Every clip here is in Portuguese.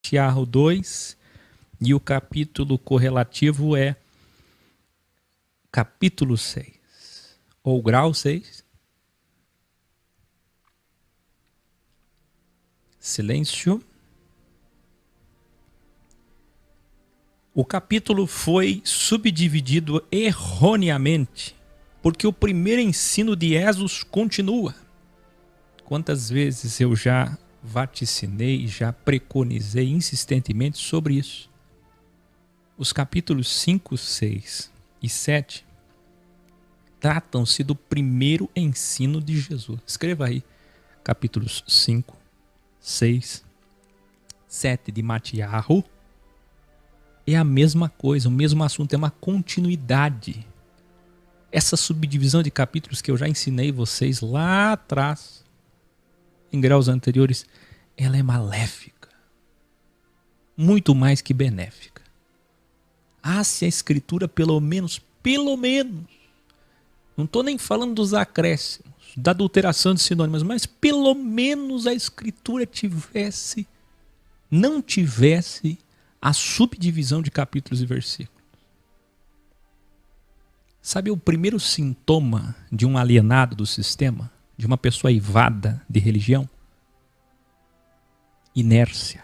Tiago 2, e o capítulo correlativo é capítulo 6, ou grau 6. Silêncio. O capítulo foi subdividido erroneamente, porque o primeiro ensino de Jesus continua. Quantas vezes eu já vaticinei, já preconizei insistentemente sobre isso. Os capítulos 5, 6 e 7 tratam-se do primeiro ensino de Jesus. Escreva aí, capítulos 5, 6, 7 de Tiago. É a mesma coisa, o mesmo assunto, é uma continuidade. Essa subdivisão de capítulos que eu já ensinei vocês lá atrás, em graus anteriores, ela é maléfica. Muito mais que benéfica. Se a Escritura pelo menos, não estou nem falando dos acréscimos, da adulteração de sinônimos, mas pelo menos a Escritura não tivesse a subdivisão de capítulos e versículos. Sabe o primeiro sintoma de um alienado do sistema? De uma pessoa aivada de religião? Inércia.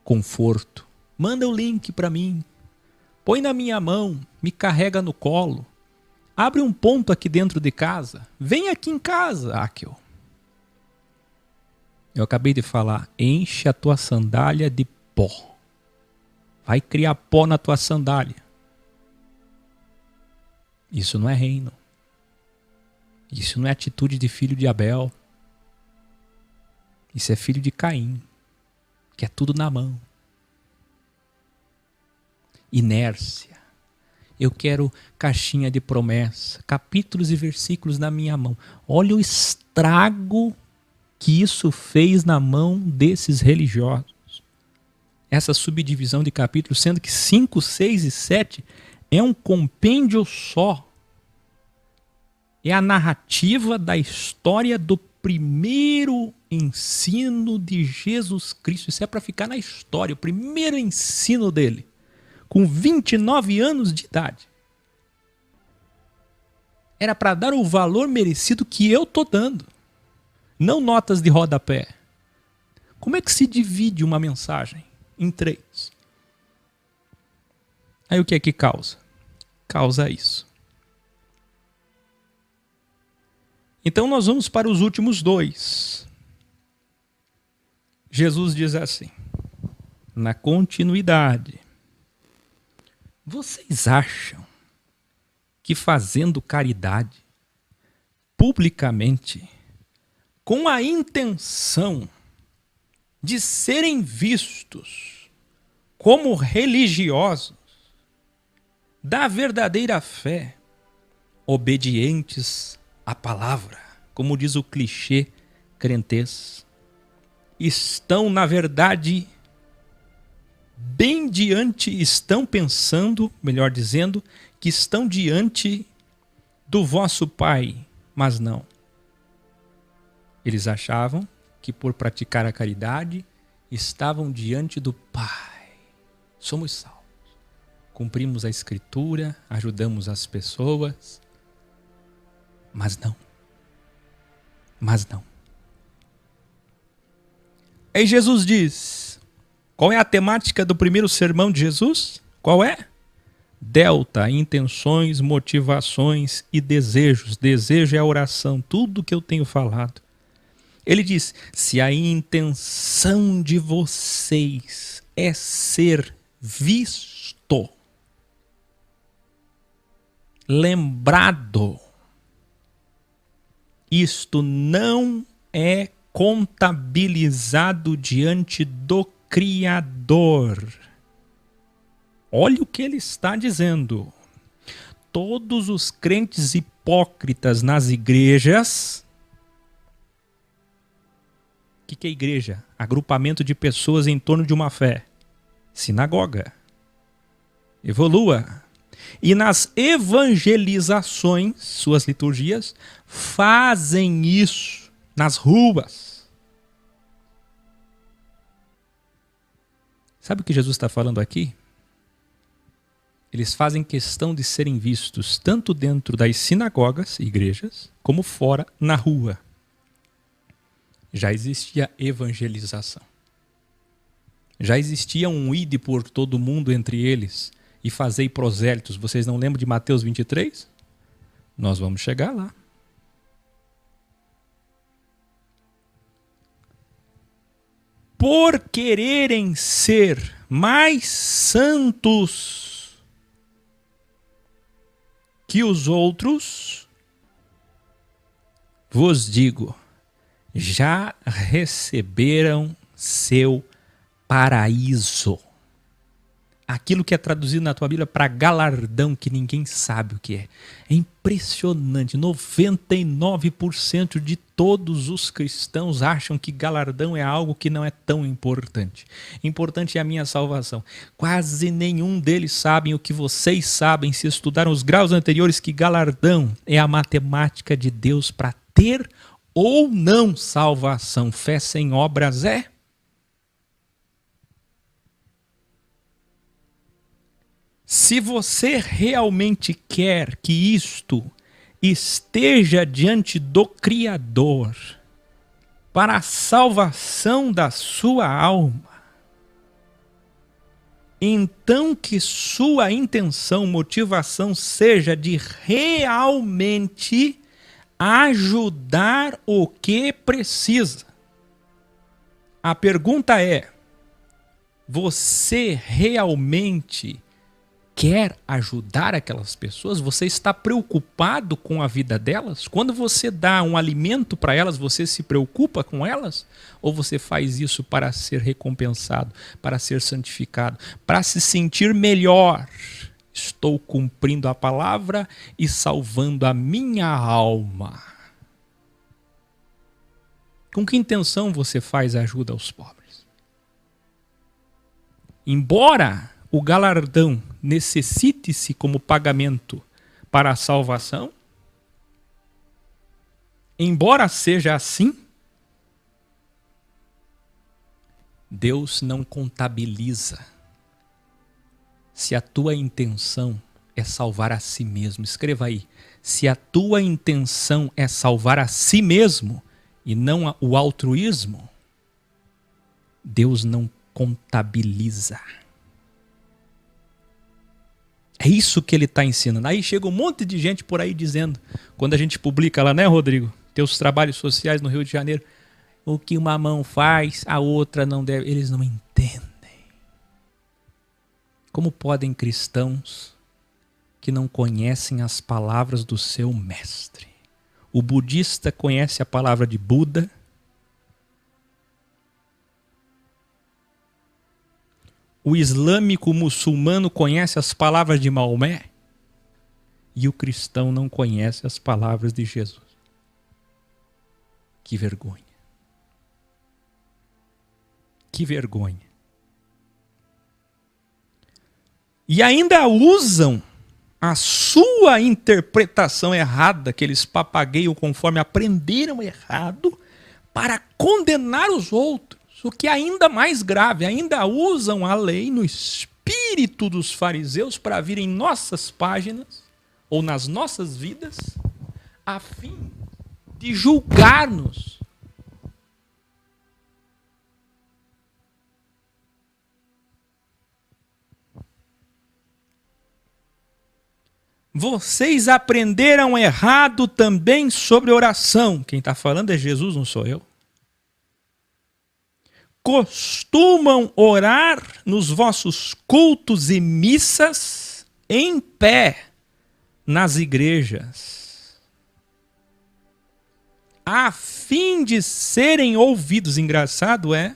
Conforto. Manda o link para mim. Põe na minha mão. Me carrega no colo. Abre um ponto aqui dentro de casa. Vem aqui em casa, Akel. Eu acabei de falar. Enche a tua sandália de pó. Vai criar pó na tua sandália. Isso não é reino. Isso não é atitude de filho de Abel. Isso é filho de Caim. Que é tudo na mão. Inércia. Eu quero caixinha de promessa. Capítulos e versículos na minha mão. Olha o estrago que isso fez na mão desses religiosos. Essa subdivisão de capítulos, sendo que 5, 6 e 7 é um compêndio só. É a narrativa da história do primeiro ensino de Jesus Cristo. Isso é para ficar na história. O primeiro ensino dele, com 29 anos de idade. Era para dar o valor merecido que eu estou dando. Não notas de rodapé. Como é que se divide uma mensagem em 3? Aí o que é que causa? Causa isso. Então nós vamos para os últimos 2. Jesus diz assim, na continuidade: vocês acham que fazendo caridade publicamente, com a intenção de serem vistos como religiosos da verdadeira fé, obedientes à palavra, como diz o clichê crentez, estão, na verdade, estão pensando, melhor dizendo, que estão diante do vosso Pai, mas não. Eles achavam que por praticar a caridade estavam diante do Pai. Somos salvos. Cumprimos a Escritura, ajudamos as pessoas, mas não. Mas não. Aí Jesus diz, qual é a temática do primeiro sermão de Jesus? Qual é? Delta, intenções, motivações e desejos. Desejo é a oração, tudo que eu tenho falado. Ele diz, se a intenção de vocês é ser visto, lembrado, isto não é contabilizado diante do Criador. Olha o que ele está dizendo. Todos os crentes hipócritas nas igrejas. O que é igreja? Agrupamento de pessoas em torno de uma fé. Sinagoga. Evolua. E nas evangelizações, suas liturgias, fazem isso nas ruas. Sabe o que Jesus está falando aqui? Eles fazem questão de serem vistos tanto dentro das sinagogas, igrejas, como fora, na rua. Já existia evangelização. Já existia um ide por todo mundo entre eles e fazei prosélitos. Vocês não lembram de Mateus 23? Nós vamos chegar lá. Por quererem ser mais santos que os outros, vos digo, já receberam seu paraíso. Aquilo que é traduzido na tua Bíblia para galardão, que ninguém sabe o que é. É impressionante. 99% de todos os cristãos acham que galardão é algo que não é tão importante. Importante é a minha salvação. Quase nenhum deles sabem o que vocês sabem se estudaram os graus anteriores, que galardão é a matemática de Deus para ter ou não salvação. Fé sem obras é? Se você realmente quer que isto esteja diante do Criador para a salvação da sua alma, então que sua intenção, motivação seja de realmente ajudar o que precisa. A pergunta é: você realmente quer ajudar aquelas pessoas? Você está preocupado com a vida delas? Quando você dá um alimento para elas, você se preocupa com elas? Ou você faz isso para ser recompensado, para ser santificado, para se sentir melhor? Estou cumprindo a palavra e salvando a minha alma. Com que intenção você faz a ajuda aos pobres? Embora o galardão necessite-se como pagamento para a salvação, embora seja assim, Deus não contabiliza se a tua intenção é salvar a si mesmo. Escreva aí: se a tua intenção é salvar a si mesmo e não o altruísmo, Deus não contabiliza. É isso que ele está ensinando. Aí chega um monte de gente por aí dizendo, quando a gente publica lá, né, Rodrigo? Teus trabalhos sociais no Rio de Janeiro, o que uma mão faz, a outra não deve. Eles não entendem. Como podem cristãos que não conhecem as palavras do seu mestre? O budista conhece a palavra de Buda. O islâmico muçulmano conhece as palavras de Maomé e o cristão não conhece as palavras de Jesus. Que vergonha. Que vergonha. E ainda usam a sua interpretação errada, que eles papagaiam conforme aprenderam errado, para condenar os outros. O que é ainda mais grave, ainda usam a lei no espírito dos fariseus para vir em nossas páginas ou nas nossas vidas, a fim de julgar-nos. Vocês aprenderam errado também sobre oração. Quem está falando é Jesus, não sou eu. Costumam orar nos vossos cultos e missas em pé nas igrejas, a fim de serem ouvidos. Engraçado é,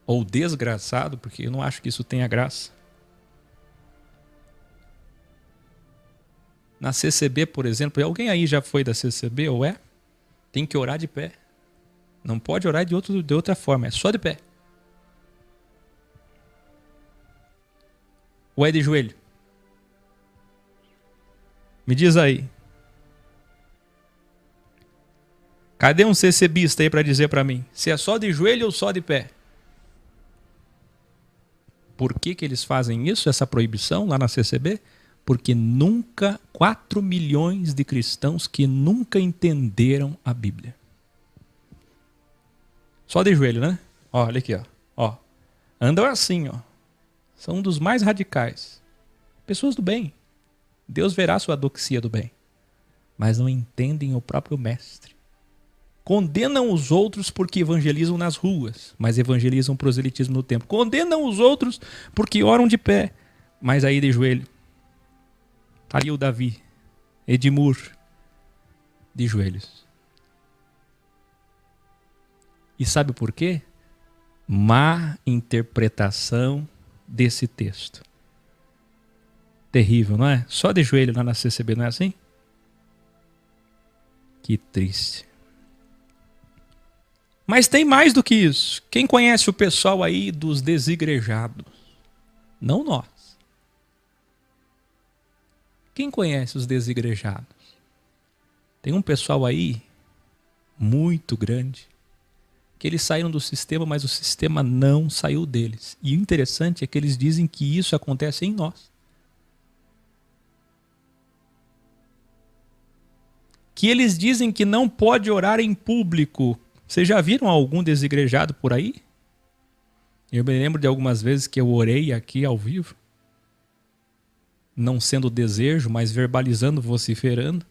ou desgraçado, porque eu não acho que isso tenha graça. Na CCB, por exemplo, alguém aí já foi da CCB ou é? Tem que orar de pé. Não pode orar de outra forma, é só de pé. Ou é de joelho? Me diz aí. Cadê um CCBista aí para dizer para mim? Se é só de joelho ou só de pé? Por que que eles fazem isso, essa proibição lá na CCB? Porque 4 milhões de cristãos que nunca entenderam a Bíblia. Só de joelho, né? Ó, olha aqui, ó. Andam assim, ó. São um dos mais radicais. Pessoas do bem. Deus verá sua doxia do bem. Mas não entendem o próprio mestre. Condenam os outros porque evangelizam nas ruas, mas evangelizam proselitismo no templo. Condenam os outros porque oram de pé, mas aí de joelho. Tá ali o Davi, Edmur, de joelhos. E sabe por quê? Má interpretação desse texto. Terrível, não é? Só de joelho lá na CCB, não é assim? Que triste. Mas tem mais do que isso. Quem conhece o pessoal aí dos desigrejados? Não nós. Quem conhece os desigrejados? Tem um pessoal aí muito grande que eles saíram do sistema, mas o sistema não saiu deles. E o interessante é que eles dizem que isso acontece em nós. Que eles dizem que não pode orar em público. Vocês já viram algum desigrejado por aí? Eu me lembro de algumas vezes que eu orei aqui ao vivo. Não sendo desejo, mas verbalizando, vociferando.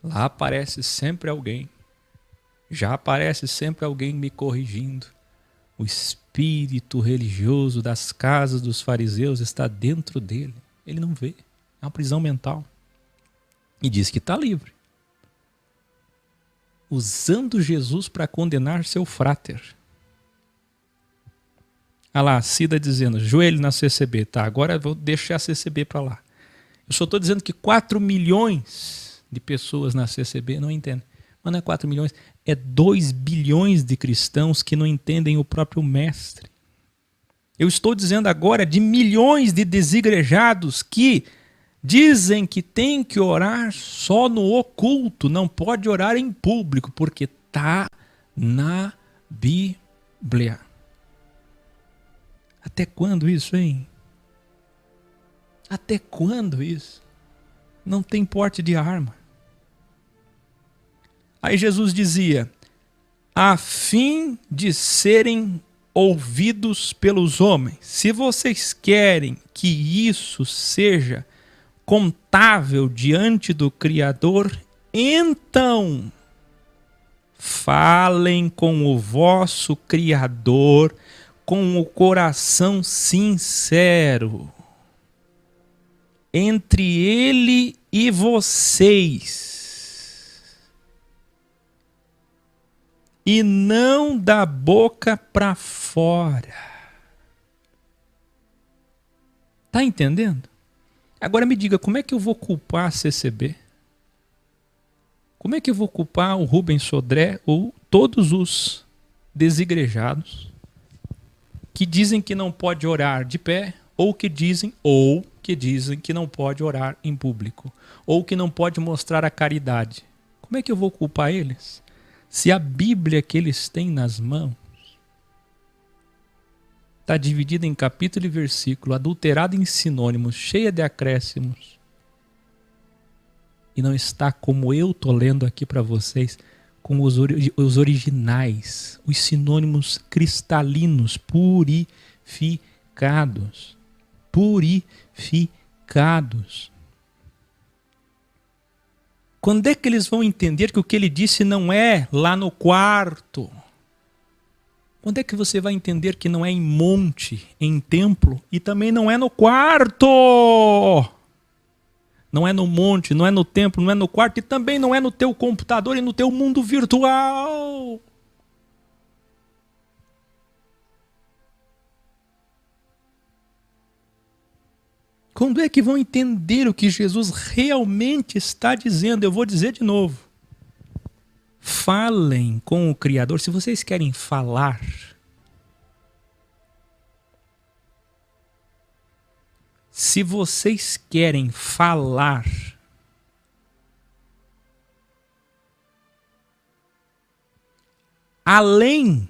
Lá aparece sempre alguém. Já aparece sempre alguém me corrigindo. O espírito religioso das casas dos fariseus está dentro dele. Ele não vê. É uma prisão mental. E diz que está livre. Usando Jesus para condenar seu fráter. Ah lá, Cida dizendo, joelho na CCB. Tá, agora eu vou deixar a CCB para lá. Eu só estou dizendo que 4 milhões de pessoas na CCB não entendem. Mas não é 4 milhões, é 2 bilhões de cristãos que não entendem o próprio mestre. Eu estou dizendo agora de milhões de desigrejados que dizem que tem que orar só no oculto, não pode orar em público, porque está na Bíblia. Até quando isso, hein? Até quando isso? Não tem porte de arma. Aí Jesus dizia, a fim de serem ouvidos pelos homens. Se vocês querem que isso seja contável diante do Criador, então falem com o vosso Criador com o coração sincero. Entre ele e vocês. E não da boca para fora. Tá entendendo? Agora me diga, como é que eu vou culpar a CCB? Como é que eu vou culpar o Rubens Sodré ou todos os desigrejados que dizem que não pode orar de pé ou que dizem que não pode orar em público ou que não pode mostrar a caridade? Como é que eu vou culpar eles? Se a Bíblia que eles têm nas mãos está dividida em capítulo e versículo, adulterada em sinônimos, cheia de acréscimos, e não está como eu estou lendo aqui para vocês, com os originais, os sinônimos cristalinos, purificados. Purificados. Quando é que eles vão entender que o que ele disse não é lá no quarto? Quando é que você vai entender que não é em monte, em templo, e também não é no quarto? Não é no monte, não é no templo, não é no quarto, e também não é no teu computador e no teu mundo virtual. Quando é que vão entender o que Jesus realmente está dizendo? Eu vou dizer de novo. Falem com o Criador. Se vocês querem falar, além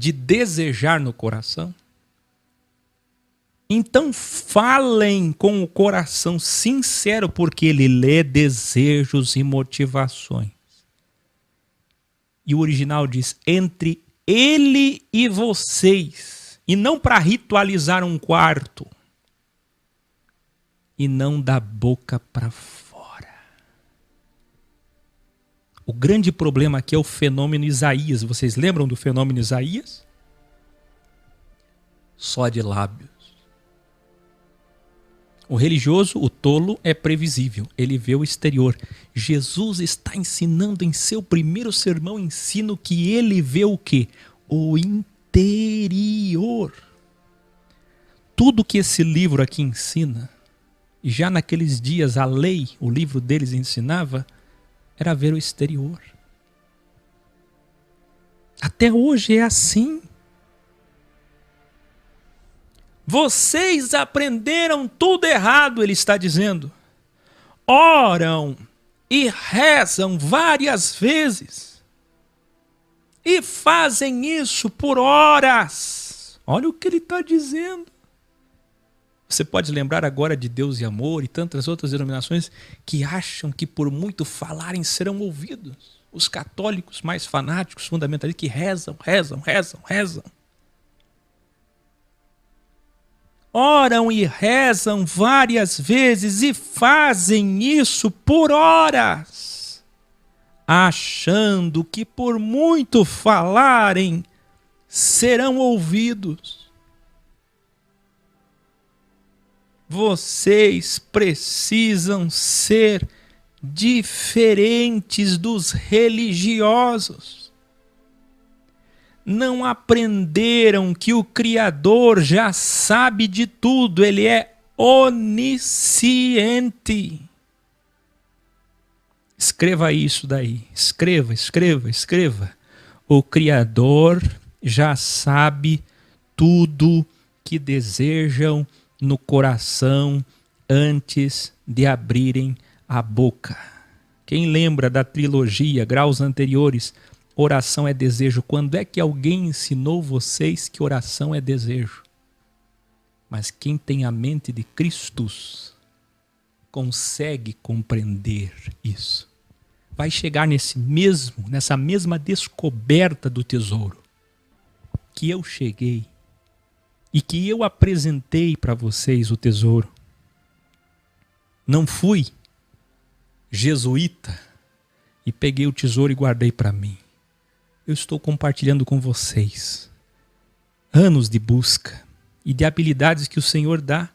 de desejar no coração? Então falem com o coração sincero, porque ele lê desejos e motivações. E o original diz, entre ele e vocês, e não para ritualizar um quarto, e não da boca para fora. O grande problema aqui é o fenômeno Isaías. Vocês lembram do fenômeno Isaías? Só de lábios. O religioso, o tolo, é previsível. Ele vê o exterior. Jesus está ensinando em seu primeiro sermão, ensino que ele vê o quê? O interior. Tudo que esse livro aqui ensina, e já naqueles dias a lei, o livro deles ensinava, era ver o exterior. Até hoje é assim. Vocês aprenderam tudo errado, ele está dizendo. Oram e rezam várias vezes. E fazem isso por horas. Olha o que ele está dizendo. Você pode lembrar agora de Deus e Amor e tantas outras denominações que acham que por muito falarem serão ouvidos. Os católicos mais fanáticos, fundamentalistas, que rezam. Oram e rezam várias vezes e fazem isso por horas, achando que por muito falarem serão ouvidos. Vocês precisam ser diferentes dos religiosos. Não aprenderam que o Criador já sabe de tudo, ele é onisciente. Escreva isso daí, escreva. O Criador já sabe tudo que desejam no coração antes de abrirem a boca. Quem lembra da trilogia, graus anteriores, oração é desejo? Quando é que alguém ensinou vocês que oração é desejo? Mas quem tem a mente de Cristo consegue compreender isso. Vai chegar nessa mesma descoberta do tesouro que eu cheguei e que eu apresentei para vocês o tesouro. Não fui jesuíta e peguei o tesouro e guardei para mim. Eu estou compartilhando com vocês anos de busca e de habilidades que o Senhor dá,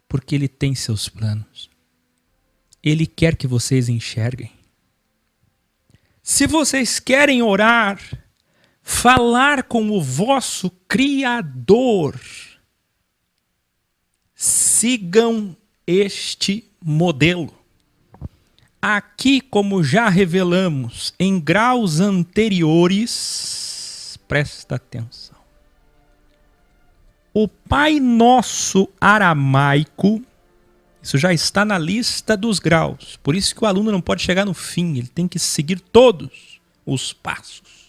porque Ele tem seus planos. Ele quer que vocês enxerguem. Se vocês querem orar, falar com o vosso Criador, sigam este modelo. Aqui, como já revelamos em graus anteriores, presta atenção. O Pai Nosso aramaico, isso já está na lista dos graus. Por isso que o aluno não pode chegar no fim, ele tem que seguir todos os passos.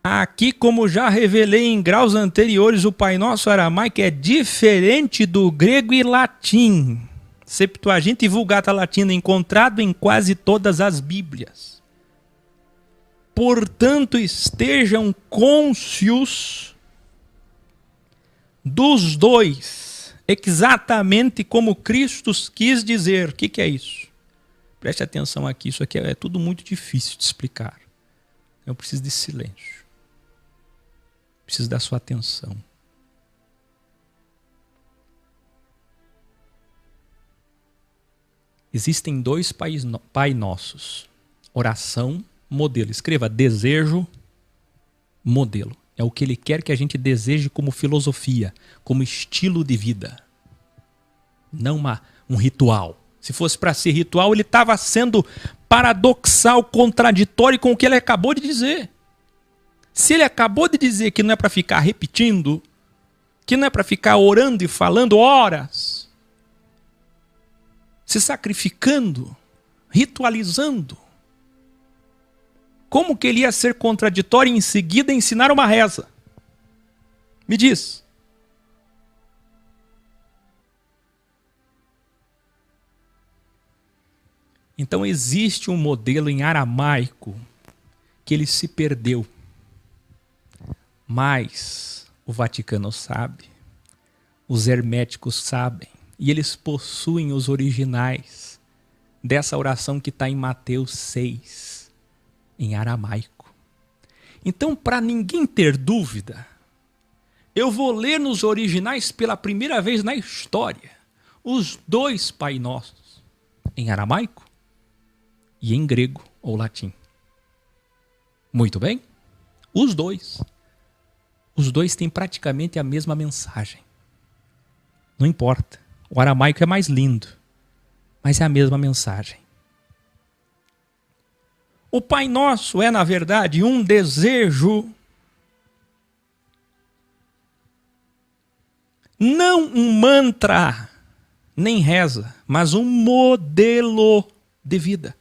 Aqui, como já revelei em graus anteriores, o Pai Nosso aramaico é diferente do grego e latim. Septuaginta e Vulgata Latina, encontrado em quase todas as Bíblias. Portanto, estejam cônscios dos dois, exatamente como Cristo quis dizer. O que é isso? Preste atenção aqui, isso aqui é tudo muito difícil de explicar. Eu preciso de silêncio. Preciso da sua atenção. Existem dois Pai Nossos. Oração, modelo. Escreva desejo, modelo. É o que Ele quer que a gente deseje como filosofia, como estilo de vida. Não um ritual. Se fosse para ser ritual, ele estava sendo paradoxal, contraditório com o que ele acabou de dizer. Se ele acabou de dizer que não é para ficar repetindo, que não é para ficar orando e falando horas, se sacrificando, ritualizando, como que ele ia ser contraditório e em seguida ensinar uma reza? Me diz. Então existe um modelo em aramaico que ele se perdeu. Mas o Vaticano sabe, os herméticos sabem, e eles possuem os originais dessa oração que está em Mateus 6, em aramaico. Então, para ninguém ter dúvida, eu vou ler nos originais pela primeira vez na história os 2 Pai Nossos, em aramaico e em grego ou latim. Muito bem? Os 2. Os 2 têm praticamente a mesma mensagem. Não importa. O aramaico é mais lindo, mas é a mesma mensagem. O Pai Nosso é, na verdade, um desejo, não um mantra, nem reza, mas um modelo de vida.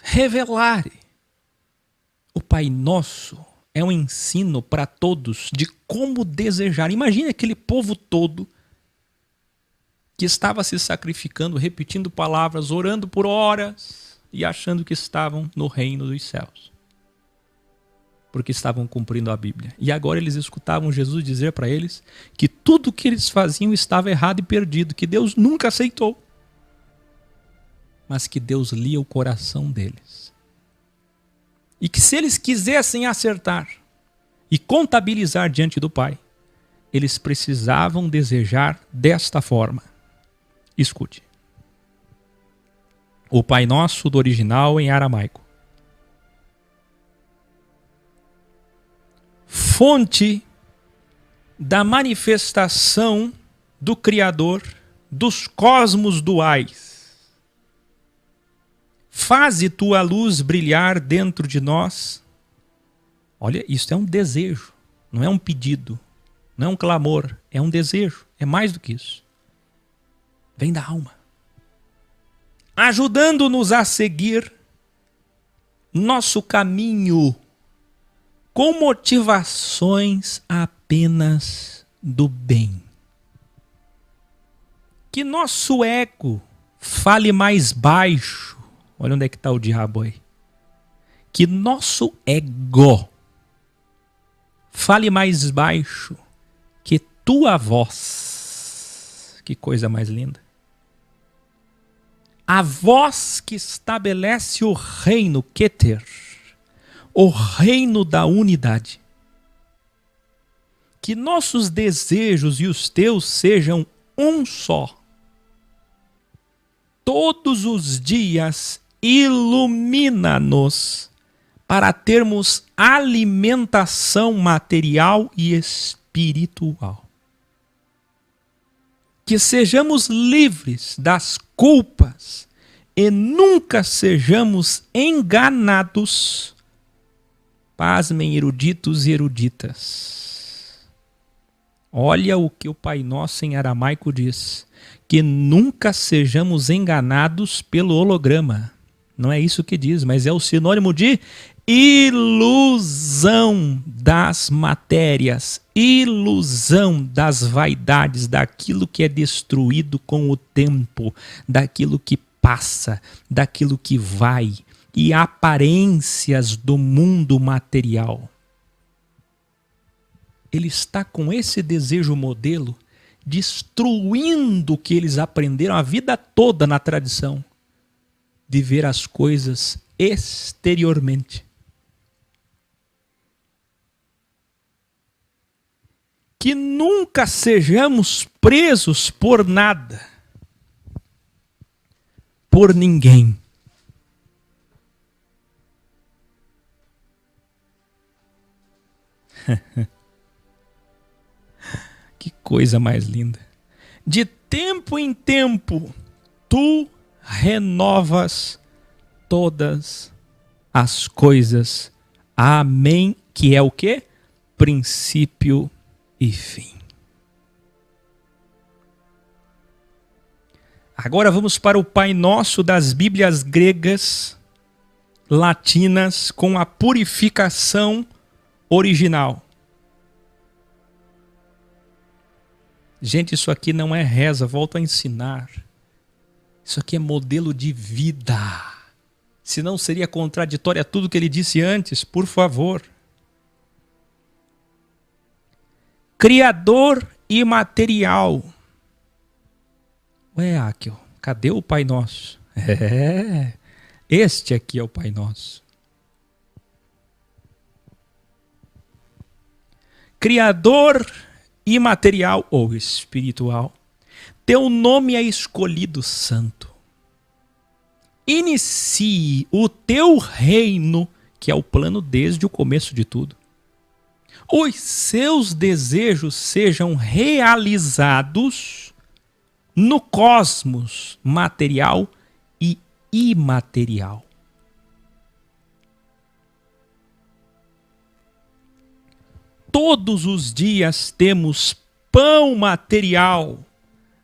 Revelar. O Pai Nosso é um ensino para todos de como desejar. Imagine aquele povo todo que estava se sacrificando, repetindo palavras, orando por horas e achando que estavam no reino dos céus. Porque estavam cumprindo a Bíblia. E agora eles escutavam Jesus dizer para eles que tudo o que eles faziam estava errado e perdido, que Deus nunca aceitou. Mas que Deus lia o coração deles. E que se eles quisessem acertar e contabilizar diante do Pai, eles precisavam desejar desta forma. Escute. O Pai Nosso do original em aramaico. Fonte da manifestação do Criador dos cosmos duais. Faze tua luz brilhar dentro de nós. Olha, isso é um desejo, não é um pedido, não é um clamor, é um desejo, é mais do que isso. Vem da alma. Ajudando-nos a seguir nosso caminho com motivações apenas do bem. Que nosso ego fale mais baixo. Olha onde é que está o diabo aí. Que nosso ego fale mais baixo que tua voz. Que coisa mais linda. A voz que estabelece o reino Keter, o reino da unidade. Que nossos desejos e os teus sejam um só. Todos os dias ilumina-nos para termos alimentação material e espiritual. Que sejamos livres das culpas e nunca sejamos enganados. Pasmem, eruditos e eruditas. Olha o que o Pai Nosso em aramaico diz. Que nunca sejamos enganados pelo holograma. Não é isso que diz, mas é o sinônimo de ilusão das matérias, ilusão das vaidades, daquilo que é destruído com o tempo, daquilo que passa, daquilo que vai, e aparências do mundo material. Ele está com esse desejo modelo, destruindo o que eles aprenderam a vida toda na tradição, de ver as coisas exteriormente. Que nunca sejamos presos por nada, por ninguém. Que coisa mais linda. De tempo em tempo, tu renovas todas as coisas. Amém. Que é o quê? Princípio e fim. Agora vamos para o Pai Nosso das Bíblias gregas, latinas com a purificação original. Gente, isso aqui não é reza, volto a ensinar. Isso aqui é modelo de vida. Senão seria contraditório a tudo que ele disse antes, por favor. Criador imaterial. Ué, Áquil, cadê o Pai Nosso? Este aqui é o Pai Nosso. Criador imaterial ou espiritual, teu nome é escolhido santo. Inicie o teu reino, que é o plano desde o começo de tudo. Os seus desejos sejam realizados no cosmos material e imaterial. Todos os dias temos pão material,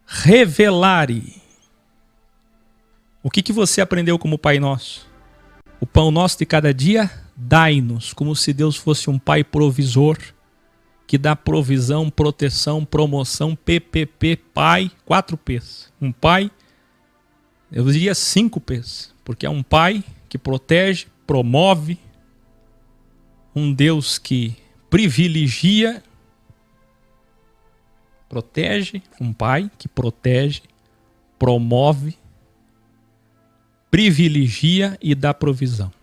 revelare. O que você aprendeu como Pai Nosso? O pão nosso de cada dia, dai-nos, como se Deus fosse um pai provisor, que dá provisão, proteção, promoção, PPP, pai, 4 P's. Um pai, eu diria 5 P's, porque é um pai que protege, promove, um Deus que privilegia, protege, um pai que protege, promove, privilegia e dá provisão.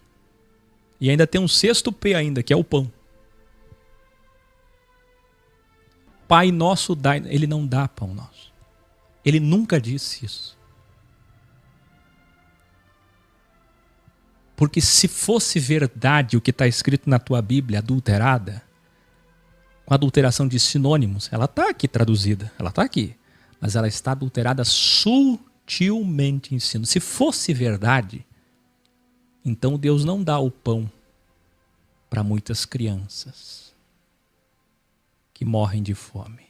E ainda tem um 6º P ainda, que é o pão. Pai nosso dá, ele não dá pão nosso. Ele nunca disse isso. Porque se fosse verdade o que está escrito na tua Bíblia adulterada, com adulteração de sinônimos, ela está aqui traduzida, ela está aqui, mas ela está adulterada sutilmente em ensino. Se fosse verdade, então Deus não dá o pão para muitas crianças que morrem de fome.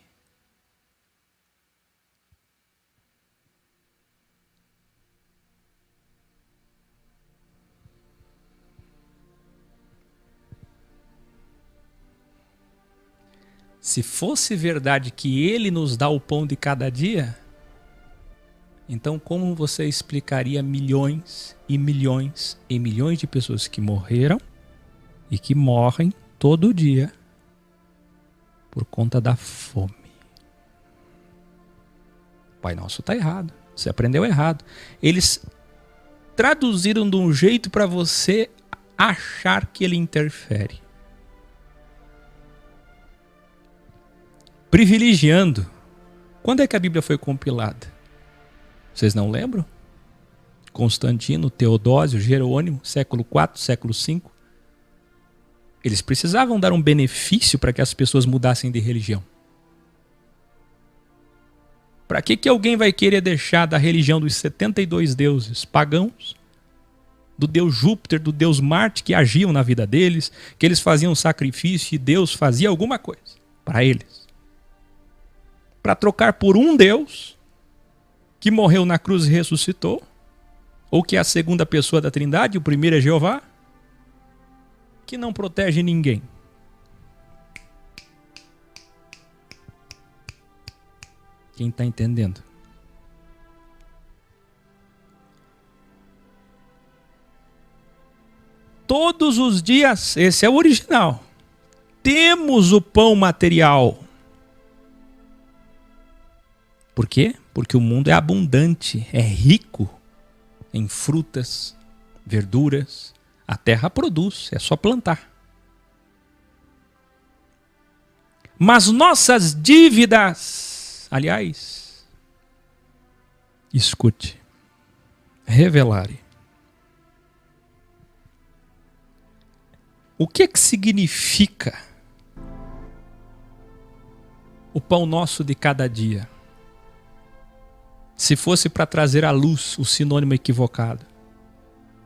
Se fosse verdade que Ele nos dá o pão de cada dia, então como você explicaria milhões e milhões e milhões de pessoas que morreram e que morrem todo dia por conta da fome? Pai Nosso está errado. Você aprendeu errado. Eles traduziram de um jeito para você achar que ele interfere. Privilegiando. Quando é que a Bíblia foi compilada? Vocês não lembram? Constantino, Teodósio, Jerônimo, século IV, século V. Eles precisavam dar um benefício para que as pessoas mudassem de religião. Para que alguém vai querer deixar da religião dos 72 deuses pagãos, do deus Júpiter, do deus Marte, que agiam na vida deles, que eles faziam sacrifício e Deus fazia alguma coisa para eles, para trocar por um Deus que morreu na cruz e ressuscitou, ou que é a segunda pessoa da Trindade, o primeiro é Jeová, que não protege ninguém. Quem está entendendo? Todos os dias, esse é o original, temos o pão material. Por quê? Porque o mundo é abundante, é rico em frutas, verduras. A terra produz, é só plantar. Mas nossas dívidas, aliás, escute, revelare. O que significa o pão nosso de cada dia? Se fosse para trazer à luz o sinônimo equivocado.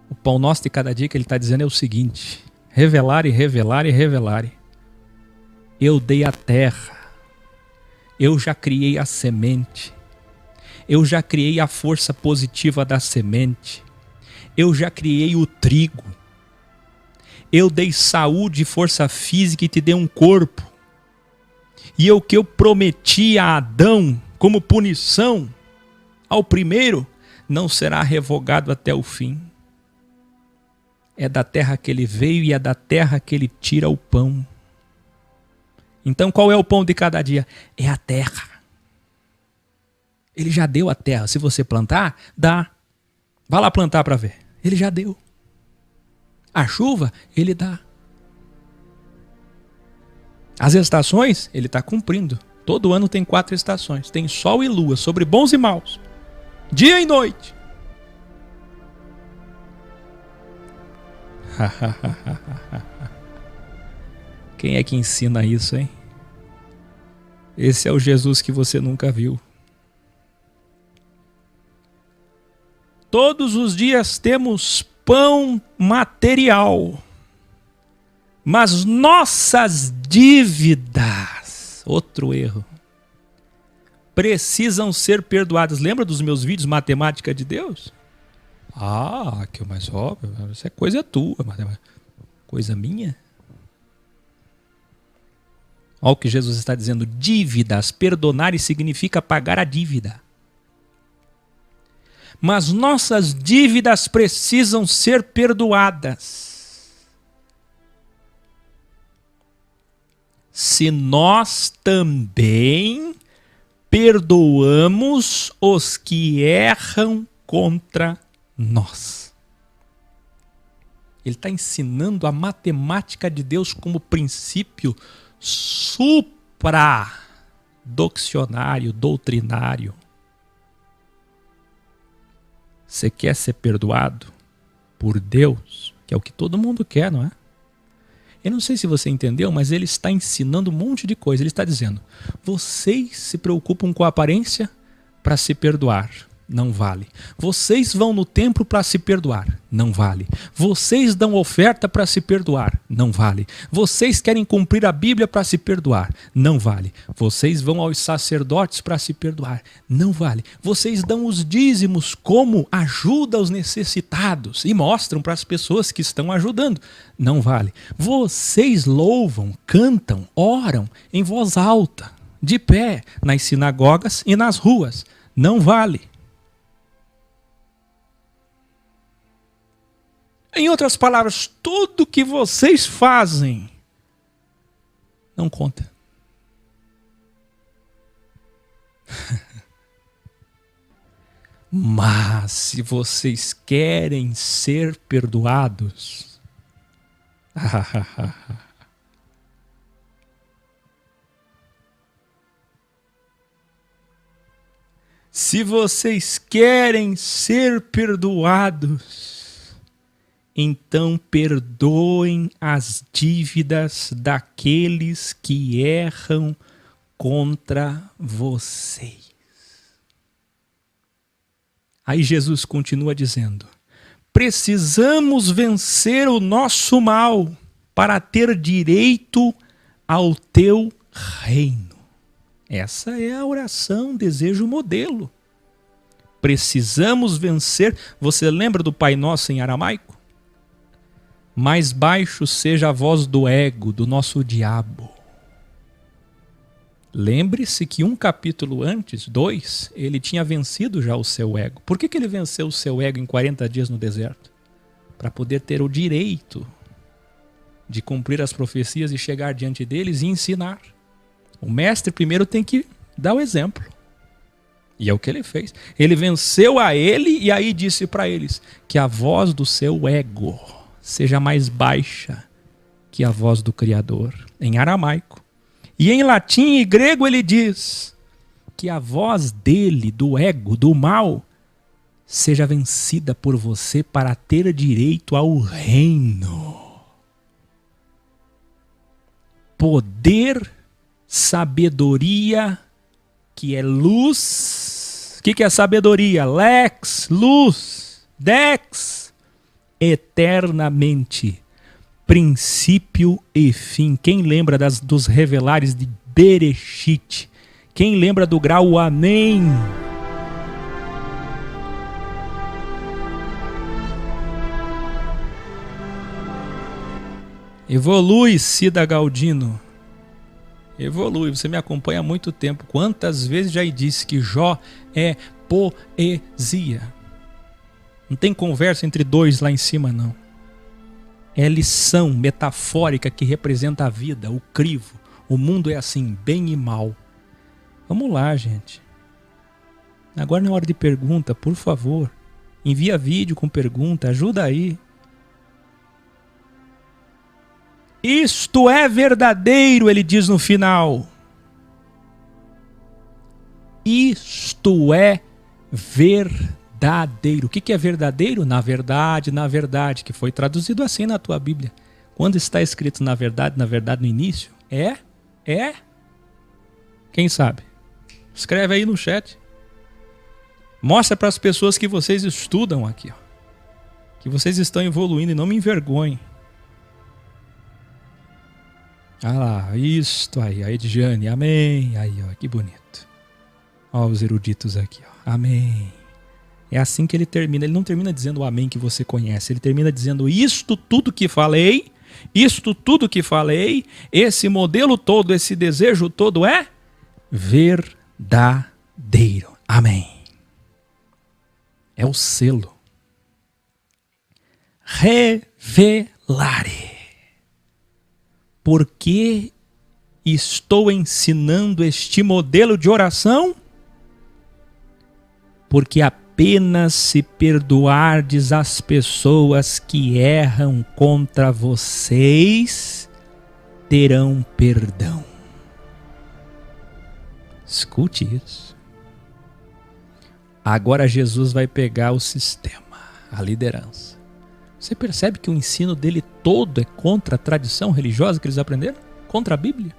O pão nosso de cada dia que ele está dizendo é o seguinte: revelare, revelare, revelare. Eu dei a terra, eu já criei a semente, eu já criei a força positiva da semente, eu já criei o trigo, eu dei saúde e força física e te dei um corpo. E o que eu prometi a Adão como punição ao primeiro não será revogado até o fim. É da terra que ele veio e é da terra que ele tira o pão. Então qual é o pão de cada dia? É a terra. Ele já deu a terra. Se você plantar, dá. Vá lá plantar para ver. Ele já deu. A chuva, ele dá. As estações, ele está cumprindo. Todo ano tem 4 estações. Tem sol e lua, sobre bons e maus. Dia e noite. Quem é que ensina isso, hein? Esse é o Jesus que você nunca viu. Todos os dias temos pão material, mas nossas dívidas, outro erro, precisam ser perdoadas. Lembra dos meus vídeos Matemática de Deus? Que mais óbvio, isso é coisa tua, coisa minha. Olha o que Jesus está dizendo, dívidas, perdonar significa pagar a dívida. Mas nossas dívidas precisam ser perdoadas. Se nós também perdoamos os que erram contra nós. Ele está ensinando a matemática de Deus como princípio supra-doxionário, doutrinário. Você quer ser perdoado por Deus, que é o que todo mundo quer, não é? Eu não sei se você entendeu, mas ele está ensinando um monte de coisa. Ele está dizendo, vocês se preocupam com a aparência para se perdoar. Não vale. Vocês vão no templo para se perdoar. Não vale. Vocês dão oferta para se perdoar. Não vale. Vocês querem cumprir a Bíblia para se perdoar. Não vale. Vocês vão aos sacerdotes para se perdoar. Não vale. Vocês dão os dízimos como ajuda aos necessitados e mostram para as pessoas que estão ajudando. Não vale. Vocês louvam, cantam, oram em voz alta, de pé, nas sinagogas e nas ruas. Não vale. Em outras palavras, tudo que vocês fazem não conta. Mas se vocês querem ser perdoados, se vocês querem ser perdoados, então perdoem as dívidas daqueles que erram contra vocês. Aí Jesus continua dizendo, precisamos vencer o nosso mal para ter direito ao teu reino. Essa é a oração, desejo modelo. Precisamos vencer. Você lembra do Pai Nosso em aramaico? Mais baixo seja a voz do ego, do nosso diabo. Lembre-se que um capítulo antes, 2, ele tinha vencido já o seu ego. Por que ele venceu o seu ego em 40 dias no deserto? Para poder ter o direito de cumprir as profecias e chegar diante deles e ensinar. O mestre primeiro tem que dar o exemplo. E é o que ele fez. Ele venceu a ele e aí disse para eles que a voz do seu ego seja mais baixa que a voz do Criador, em aramaico. E em latim e grego ele diz que a voz dele, do ego, do mal, seja vencida por você para ter direito ao reino. Poder, sabedoria, que é luz. O que é sabedoria? Lex, luz, dex, eternamente, princípio e fim. Quem lembra dos revelares de Bereshit? Quem lembra do grau Amém? Evolui, Cida Galdino. Evolui, você me acompanha há muito tempo. Quantas vezes já disse que Jó é poesia? Não tem conversa entre dois lá em cima, não. É lição metafórica que representa a vida, o crivo. O mundo é assim, bem e mal. Vamos lá, gente. Agora não é hora de pergunta, por favor. Envia vídeo com pergunta, ajuda aí. Isto é verdadeiro, ele diz no final. Isto é verdadeiro. O que é verdadeiro? Na verdade, que foi traduzido assim na tua Bíblia. Quando está escrito na verdade no início, é? Quem sabe? Escreve aí no chat. Mostra para as pessoas que vocês estudam aqui, ó, que vocês estão evoluindo e não me envergonhem. Ah lá, isto aí, a Edjane, amém. Aí, ó, que bonito. Ó, os eruditos aqui, ó, amém. É assim que ele termina. Ele não termina dizendo o amém que você conhece. Ele termina dizendo isto tudo que falei, esse modelo todo, esse desejo todo é verdadeiro. Amém. É o selo. Revelare. Por que estou ensinando este modelo de oração? Porque apenas se perdoardes as pessoas que erram contra vocês, terão perdão. Escute isso. Agora Jesus vai pegar o sistema, a liderança. Você percebe que o ensino dele todo é contra a tradição religiosa que eles aprenderam? Contra a Bíblia?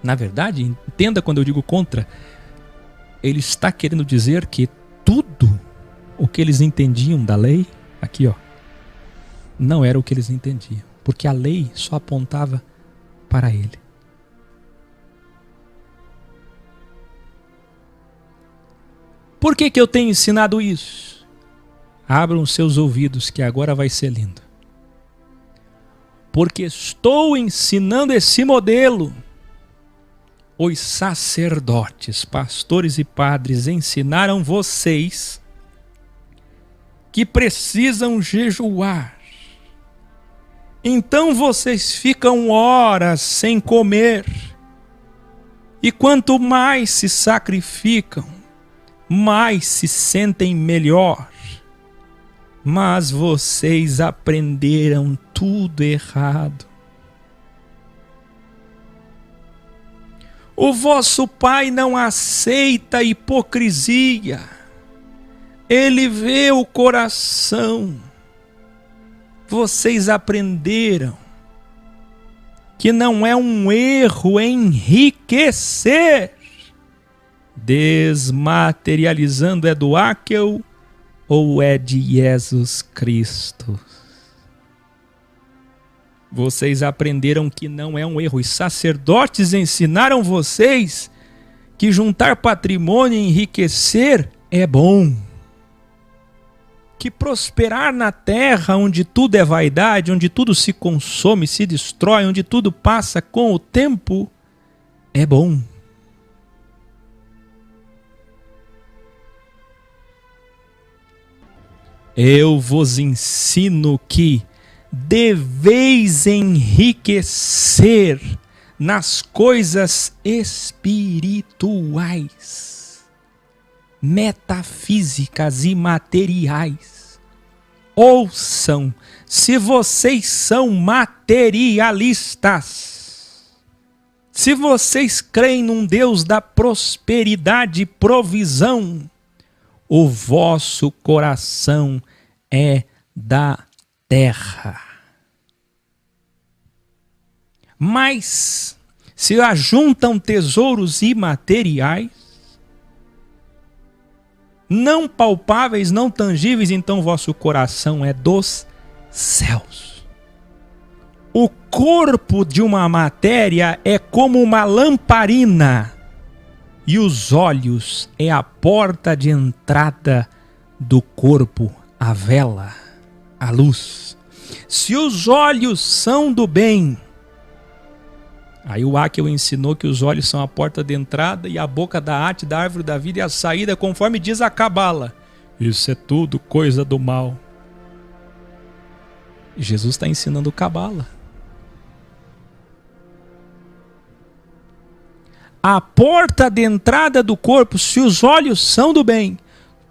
Na verdade, entenda quando eu digo contra, ele está querendo dizer que tudo o que eles entendiam da lei, aqui ó, não era o que eles entendiam. Porque a lei só apontava para ele. Por que eu tenho ensinado isso? Abram seus ouvidos que agora vai ser lindo. Porque estou ensinando esse modelo. Os sacerdotes, pastores e padres ensinaram vocês que precisam jejuar. Então vocês ficam horas sem comer. E quanto mais se sacrificam, mais se sentem melhor. Mas vocês aprenderam tudo errado. O vosso Pai não aceita hipocrisia. Ele vê o coração. Vocês aprenderam que não é um erro enriquecer. Desmaterializando é do Aquel ou é de Jesus Cristo? Vocês aprenderam que não é um erro. Os sacerdotes ensinaram vocês que juntar patrimônio e enriquecer é bom. Que prosperar na terra onde tudo é vaidade, onde tudo se consome, se destrói, onde tudo passa com o tempo, é bom. Eu vos ensino que deveis enriquecer nas coisas espirituais, metafísicas e materiais. Ouçam, se vocês são materialistas, se vocês creem num Deus da prosperidade e provisão, o vosso coração é da terra. Mas se ajuntam tesouros imateriais, não palpáveis, não tangíveis, então vosso coração é dos céus. O corpo de uma matéria é como uma lamparina, e os olhos é a porta de entrada do corpo, a vela, a luz. Se os olhos são do bem... Aí o Áquil ensinou que os olhos são a porta de entrada e a boca da arte da árvore da vida e a saída, conforme diz a Cabala. Isso é tudo coisa do mal. Jesus está ensinando Cabala. A porta de entrada do corpo, se os olhos são do bem,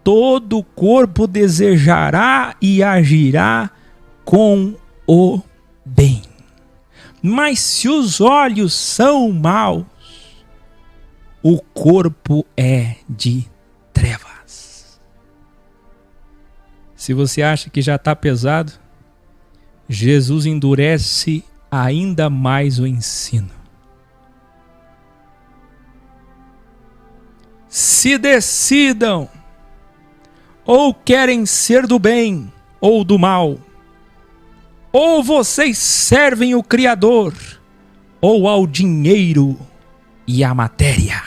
todo o corpo desejará e agirá com o bem. Mas se os olhos são maus, o corpo é de trevas. Se você acha que já está pesado, Jesus endurece ainda mais o ensino. Se decidam, ou querem ser do bem ou do mal. Ou vocês servem o Criador, ou ao dinheiro e à matéria.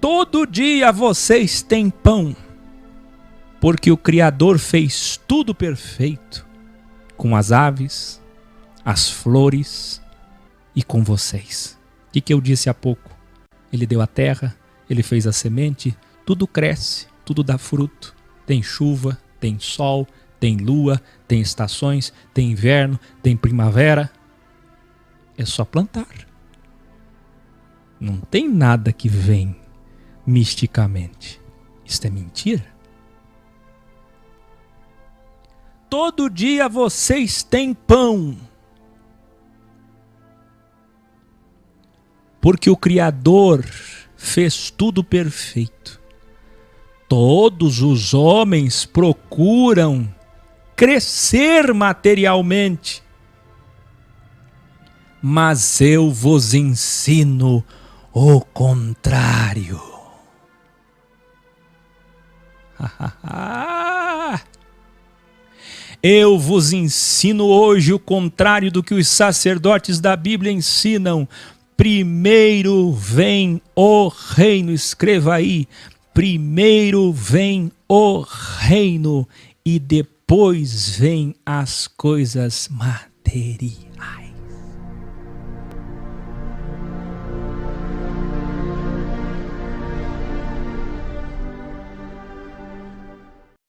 Todo dia vocês têm pão, porque o Criador fez tudo perfeito, com as aves, as flores e com vocês. O que eu disse há pouco? Ele deu a terra, ele fez a semente, tudo cresce, tudo dá fruto. Tem chuva, tem sol, tem lua, tem estações, tem inverno, tem primavera. É só plantar. Não tem nada que vem misticamente. Isto é mentira. Todo dia vocês têm pão. Porque o Criador fez tudo perfeito. Todos os homens procuram crescer materialmente. Mas eu vos ensino o contrário. Eu vos ensino hoje o contrário do que os sacerdotes da Bíblia ensinam. Primeiro vem o reino, escreva aí, primeiro vem o reino e depois vem as coisas materiais.